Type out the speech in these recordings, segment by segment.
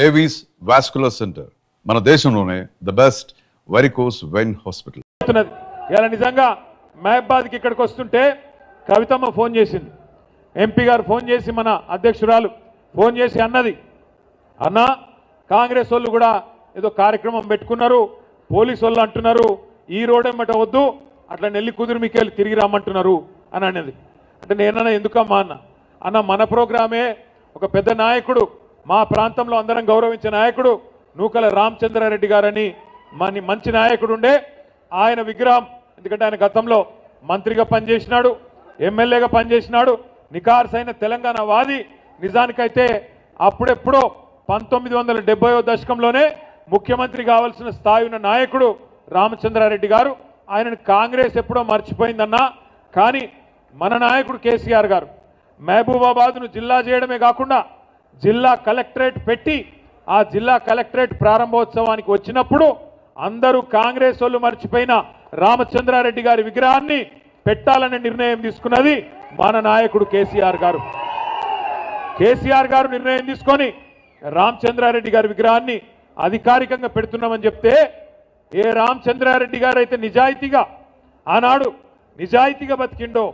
Avis vascular centre మన దేశంలోనే the best varicose vein hospital. ఇలా నిజంగా మహబాద్కి ఇక్కడికి వస్తుంటే కవితమ్మ ఫోన్ చేసింది, ఎంపీ గారు ఫోన్ చేసి మన అధ్యక్షురాలు ఫోన్ చేసి అన్నది, అన్న కాంగ్రెస్ వాళ్ళు కూడా ఏదో కార్యక్రమం పెట్టుకున్నారు, పోలీసు వాళ్ళు అంటున్నారు ఈ రోడ్ ఏమట వద్దు అట్లా నెల్లి కుదిరి మీకెళ్ళి తిరిగి రమ్మంటున్నారు అని అన్నది. అంటే నేనన్నా ఎందుకమ్మా అన్న మన ప్రోగ్రామే ఒక పెద్ద నాయకుడు, మా ప్రాంతంలో అందరం గౌరవించే నాయకుడు నూకల రామచంద్రారెడ్డి గారని మంచి నాయకుడు ఉండే, ఆయన విగ్రహం, ఎందుకంటే ఆయన గతంలో మంత్రిగా పనిచేసినాడు, ఎమ్మెల్యేగా పనిచేసినాడు, నికార్సైన తెలంగాణ వాది. నిజానికైతే అప్పుడెప్పుడో 1970వ దశకంలోనే ముఖ్యమంత్రి కావాల్సిన స్థాయి ఉన్న నాయకుడు రామచంద్రారెడ్డి గారు. ఆయనను కాంగ్రెస్ ఎప్పుడో మర్చిపోయిందన్నా, కానీ మన నాయకుడు కేసీఆర్ గారు మహబూబాబాద్ను జిల్లా చేయడమే కాకుండా జిల్లా కలెక్టరేట్ పెట్టి ఆ జిల్లా కలెక్టరేట్ ప్రారంభోత్సవానికి వచ్చినప్పుడు అందరూ కాంగ్రెస్ వాళ్ళు మర్చిపోయిన రామచంద్రారెడ్డి గారి విగ్రహాన్ని పెట్టాలనే నిర్ణయం తీసుకున్నది మన నాయకుడు కేసీఆర్ గారు. కేసీఆర్ గారు నిర్ణయం తీసుకొని రామచంద్రారెడ్డి గారి విగ్రహాన్ని అధికారికంగా పెడుతున్నామని చెప్తే, ఏ రామచంద్రారెడ్డి గారు అయితే నిజాయితీగా ఆనాడు నిజాయితీగా బతికిండో,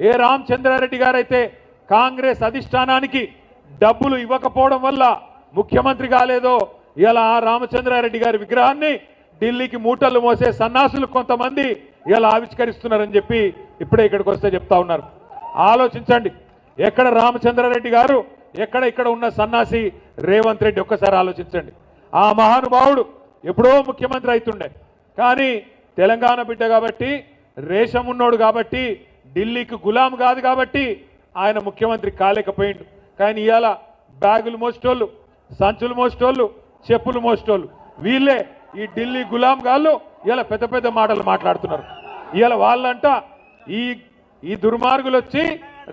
ఏ రామచంద్రారెడ్డి గారు అయితే కాంగ్రెస్ అధిష్టానానికి డబ్బులు ఇవ్వకపోవడం వల్ల ముఖ్యమంత్రి కాలేదో, ఇలా ఆ రామచంద్రారెడ్డి గారి విగ్రహాన్ని ఢిల్లీకి మూటలు మోసే సన్నాసులు కొంతమంది ఇలా ఆవిష్కరిస్తున్నారని చెప్పి ఇప్పుడే ఇక్కడికి వస్తే చెప్తా ఉన్నారు. ఆలోచించండి, ఎక్కడ రామచంద్రారెడ్డి గారు, ఇక్కడ ఉన్న సన్నాసి రేవంత్ రెడ్డి, ఒక్కసారి ఆలోచించండి. ఆ మహానుభావుడు ఎప్పుడో ముఖ్యమంత్రి అవుతుండే, కానీ తెలంగాణ బిడ్డ కాబట్టి, రేషం ఉన్నోడు కాబట్టి, ఢిల్లీకి గులాం కాదు కాబట్టి ఆయన ముఖ్యమంత్రి కాలేకపోయిండు. కానీ ఇవాళ బ్యాగులు మోసేటోళ్ళు, సంచులు మోసేటోళ్ళు, చెప్పులు మోసేటోళ్ళు వీళ్ళే ఈ ఢిల్లీ గులాం గాళ్ళు ఇలా పెద్ద పెద్ద మాటలు మాట్లాడుతున్నారు. ఇవాళ వాళ్ళంట ఈ దుర్మార్గులు వచ్చి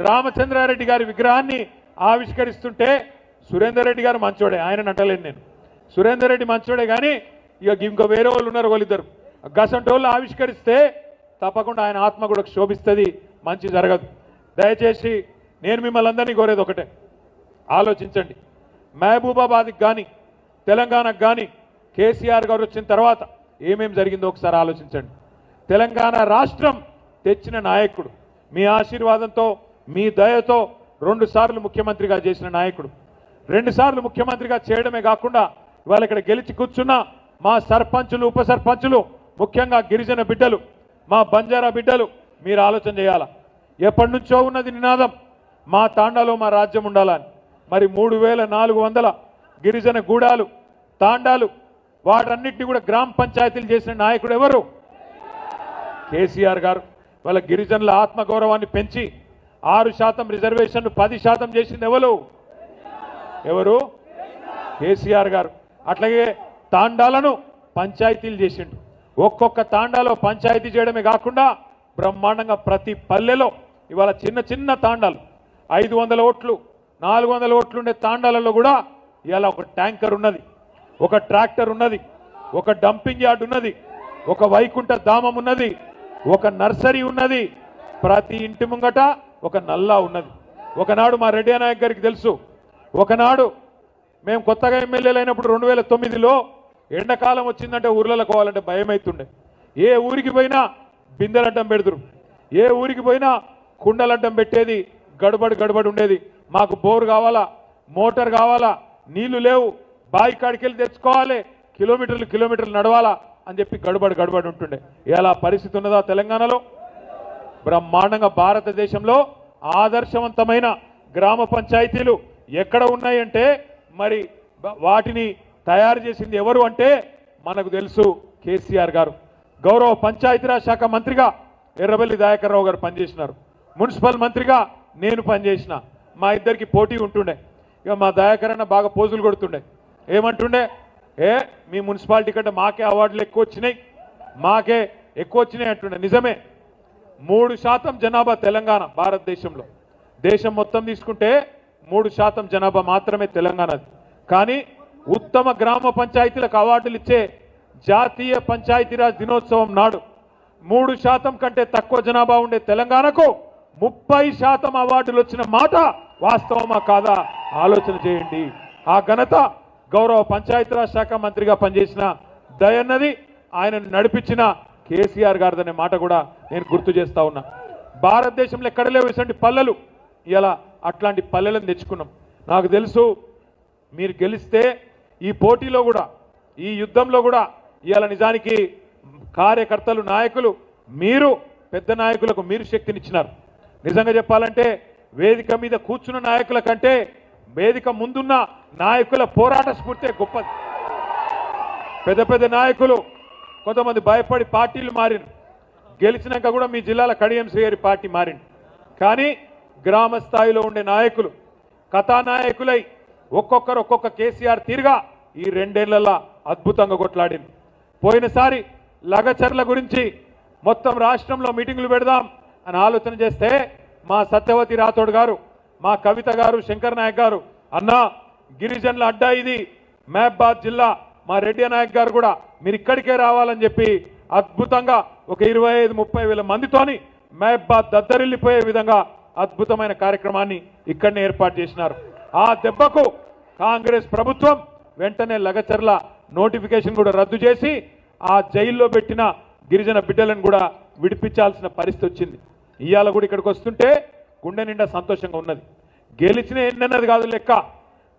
రామచంద్రారెడ్డి గారి విగ్రహాన్ని ఆవిష్కరిస్తుంటే, సురేందర్ రెడ్డి గారు మంచోడే, ఆయనను అంటలేను నేను, సురేందర్ రెడ్డి మంచోడే, కానీ ఇంకా వేరే వాళ్ళు ఉన్నారు, వాళ్ళిద్దరు గసంటోళ్ళు ఆవిష్కరిస్తే తప్పకుండా ఆయన ఆత్మ కూడా శోభిస్తుంది, మంచి జరగదు. దయచేసి నేను మిమ్మల్ని అందరినీ కోరేది ఒకటే, ఆలోచించండి. మహబూబాబాద్కి కానీ తెలంగాణకు కానీ కేసీఆర్ గారు వచ్చిన తర్వాత ఏమేం జరిగిందో ఒకసారి ఆలోచించండి. తెలంగాణ రాష్ట్రం తెచ్చిన నాయకుడు, మీ ఆశీర్వాదంతో మీ దయతో 2 సార్లు ముఖ్యమంత్రిగా చేసిన నాయకుడు, 2 సార్లు ముఖ్యమంత్రిగా చేయడమే కాకుండా ఇవాళ ఇక్కడ గెలిచి కూర్చున్న మా సర్పంచులు, ఉప సర్పంచులు, ముఖ్యంగా గిరిజన బిడ్డలు, మా బంజారా బిడ్డలు, మీరు ఆలోచన చేయాలా. ఎప్పటి నుంచో ఉన్నది నినాదం, మా తాండాలో మా రాజ్యం ఉండాలని. మరి 3400 గిరిజన గూడాలు, తాండాలు, వాటన్నిటిని కూడా గ్రామ పంచాయతీలు చేసిన నాయకుడు ఎవరు? కేసీఆర్ గారు. వాళ్ళ గిరిజనుల ఆత్మగౌరవాన్ని పెంచి 6% రిజర్వేషన్ 10% చేసింది ఎవరు? కేసీఆర్ గారు. అట్లాగే తాండాలను పంచాయతీలు చేసిండు. ఒక్కొక్క తాండాలో పంచాయతీ చేయడమే కాకుండా బ్రహ్మాండంగా ప్రతి పల్లెలో ఇవాళ చిన్న చిన్న తాండాలు 500 ఓట్లు 400 ఓట్లు ఉండే తాండాలలో కూడా ఇవాళ ఒక ట్యాంకర్ ఉన్నది, ఒక ట్రాక్టర్ ఉన్నది, ఒక డంపింగ్ యార్డ్ ఉన్నది, ఒక వైకుంఠ ధామం ఉన్నది, ఒక నర్సరీ ఉన్నది, ప్రతి ఇంటి ముంగట ఒక నల్లా ఉన్నది. ఒకనాడు మా రెడ్డి నాయక్ గారికి తెలుసు, ఒకనాడు మేము కొత్తగా ఎమ్మెల్యేలు అయినప్పుడు 2009లో ఎండాకాలం వచ్చిందంటే ఊర్లలో పోవాలంటే భయం అవుతుండే. ఏ ఊరికి పోయినా బిందెలడ్డం పెడుతురు, ఏ ఊరికి పోయినా కుండలడ్డం పెట్టేది, గడబడి ఉండేది. మాకు బోర్ కావాలా, మోటార్ కావాలా, నీళ్లు లేవు, బావి కాడికి వెళ్ళి తెచ్చుకోవాలి, కిలోమీటర్లు నడవాలా అని చెప్పి గడబడి ఉంటుండే. ఇలా పరిస్థితి ఉన్నదా తెలంగాణలో? బ్రహ్మాండంగా భారతదేశంలో ఆదర్శవంతమైన గ్రామ పంచాయతీలు ఎక్కడ ఉన్నాయంటే మరి వాటిని తయారు చేసింది ఎవరు అంటే మనకు తెలుసు, కేసీఆర్ గారు. గౌరవ పంచాయతీరాజ్ శాఖ మంత్రిగా ఎర్రబెల్లి దయాకర్ రావు గారు పనిచేసినారు, మున్సిపల్ మంత్రిగా నేను పనిచేసిన. మా ఇద్దరికి పోటీ ఉంటుండే. ఇక మా దయాకర్ అన్న బాగా పోజులు కొడుతుండే, ఏమంటుండే, మీ మున్సిపాలిటీ కంటే మాకే అవార్డులు ఎక్కువ వచ్చినాయి అంటుండే. నిజమే, 3% జనాభా తెలంగాణ భారతదేశంలో. దేశం మొత్తం తీసుకుంటే 3% జనాభా మాత్రమే తెలంగాణది. కానీ ఉత్తమ గ్రామ పంచాయతీలకు అవార్డులు ఇచ్చే జాతీయ పంచాయతీరాజ్ దినోత్సవం నాడు 3% కంటే తక్కువ జనాభా ఉండే తెలంగాణకు 30% అవార్డులు వచ్చిన మాట వాస్తవమా కాదా ఆలోచన చేయండి. ఆ ఘనత గౌరవ పంచాయతీరాజ్ శాఖ మంత్రిగా పనిచేసిన దయన్నది ఆయనను నడిపించిన కేసీఆర్ గారిదనే మాట కూడా నేను గుర్తు చేస్తా ఉన్నా. భారతదేశంలో ఎక్కడ లేవు ఇటువంటి పల్లెలు, ఇలా అట్లాంటి పల్లెలను తెచ్చుకున్నాం. నాకు తెలుసు మీరు గెలిస్తే ఈ పోటీలో కూడా, ఈ యుద్ధంలో కూడా ఇవాళ నిజానికి కార్యకర్తలు, నాయకులు, మీరు పెద్ద నాయకులకు మీరు శక్తినిచ్చినారు. నిజంగా చెప్పాలంటే వేదిక మీద కూర్చున్న నాయకుల కంటే వేదిక ముందున్న నాయకుల పోరాట స్ఫూర్తి గొప్పది. పెద్ద పెద్ద నాయకులు కొంతమంది భయపడి పార్టీలు మారిన, గెలిచినాక కూడా మీ జిల్లాల కడియం శ్రీహరి పార్టీ మారింది. కానీ గ్రామ స్థాయిలో ఉండే నాయకులు కథానాయకులై ఒక్కొక్కరు ఒక్కొక్క కేసీఆర్ తీరుగా ఈ 2 ఏళ్లలో అద్భుతంగా కొట్లాడింది. పోయినసారి లగచర్ల గురించి మొత్తం రాష్ట్రంలో మీటింగులు పెడదాం అని ఆలోచన చేస్తే మా సత్యవతి రాథోడ్ గారు, మా కవిత గారు, శంకర్ నాయక్ గారు, అన్నా గిరిజనుల అడ్డా ఇది మహబాద్ జిల్లా, మా రెడ్డి నాయక్ గారు కూడా మీరు ఇక్కడికే రావాలని చెప్పి అద్భుతంగా ఒక 25-30 వేల మందితోని మహబాద్ దద్దరిల్లిపోయే విధంగా అద్భుతమైన కార్యక్రమాన్ని ఇక్కడనే ఏర్పాటు చేసినారు. ఆ దెబ్బకు కాంగ్రెస్ ప్రభుత్వం వెంటనే లగచర్ల నోటిఫికేషన్ కూడా రద్దు చేసి ఆ జైల్లో పెట్టిన గిరిజన బిడ్డలను కూడా విడిపించాల్సిన పరిస్థితి వచ్చింది. ఇవాళ కూడా ఇక్కడికి వస్తుంటే గుండె నిండా సంతోషంగా ఉన్నది. గెలిచిన ఎన్నన్నది కాదు లెక్క,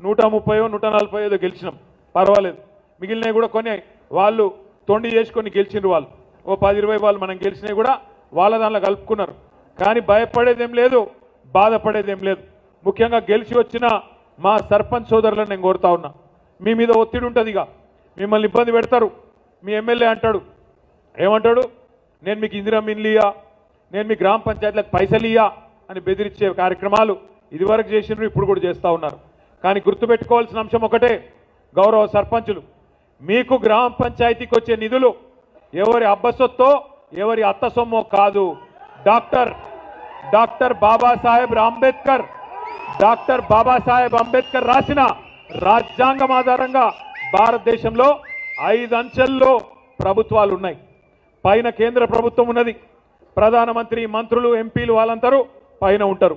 130-140 గెలిచినాం, పర్వాలేదు. మిగిలినవి కూడా కొన్ని వాళ్ళు తొండి చేసుకొని గెలిచినారు. వాళ్ళు ఓ 10-20 వాళ్ళు మనం గెలిచినవి కూడా వాళ్ళ దానిలో కలుపుకున్నారు. కానీ భయపడేదేం లేదు, బాధపడేదేం లేదు. ముఖ్యంగా గెలిచి వచ్చిన మా సర్పంచ్ సోదరులను నేను కోరుతా ఉన్నా, మీ మీద ఒత్తిడి ఉంటుంది, ఇక మిమ్మల్ని ఇబ్బంది పెడతారు. మీ ఎమ్మెల్యే అంటాడు, ఏమంటాడు, నేను మీకు ఇందిరా మిన్లు ఇయ్యా, నేను మీ గ్రామ పంచాయతీలకు పైసలు ఇయ్యా అని బెదిరించే కార్యక్రమాలు ఇదివరకు చేసినారు, ఇప్పుడు కూడా చేస్తూ ఉన్నారు. కానీ గుర్తుపెట్టుకోవాల్సిన అంశం ఒకటే, గౌరవ సర్పంచులు, మీకు గ్రామ పంచాయతీకి వచ్చే నిధులు ఎవరి అబ్బసొత్తో ఎవరి అత్త సొమ్మో కాదు. డాక్టర్ బాబాసాహెబ్ అంబేద్కర్ రాసిన రాజ్యాంగం ఆధారంగా భారతదేశంలో 5 అంచెల్లో ప్రభుత్వాలు ఉన్నాయి. పైన కేంద్ర ప్రభుత్వం ఉన్నది, ప్రధానమంత్రి, మంత్రులు, ఎంపీలు వాళ్ళందరూ పైన ఉంటారు.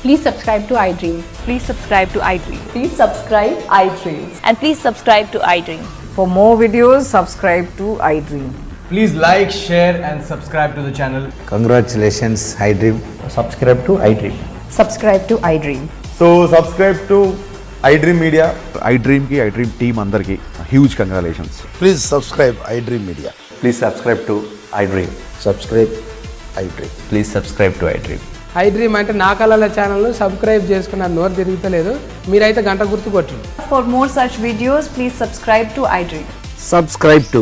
Please subscribe to iDream. Please subscribe to iDream. Please subscribe iDream. And please subscribe to iDream. For more videos, subscribe to iDream. Please like, share and subscribe to the channel. Congratulations, iDream. Subscribe to iDream. Subscribe to iDream. So subscribe to iDream Media. iDream team andarki huge congratulations. Please subscribe iDream Media. Please subscribe to iDream. Subscribe iDream. Please subscribe to iDream. iDream అంటే నా కళల ఛానల్ను subscribe చేసుకున్న నోరు తిరుగుతలేదు, మీరైతే గంట గుర్తు కొట్టండి. For more such videos, please subscribe to iDream. Subscribe to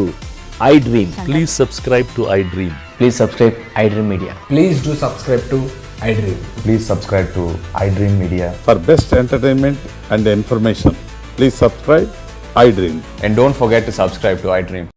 iDream. Please subscribe to iDream. Please subscribe iDream Media. Please do subscribe to iDream. Please subscribe to iDream Media. For best entertainment and information, please subscribe iDream. And don't forget to subscribe to iDream.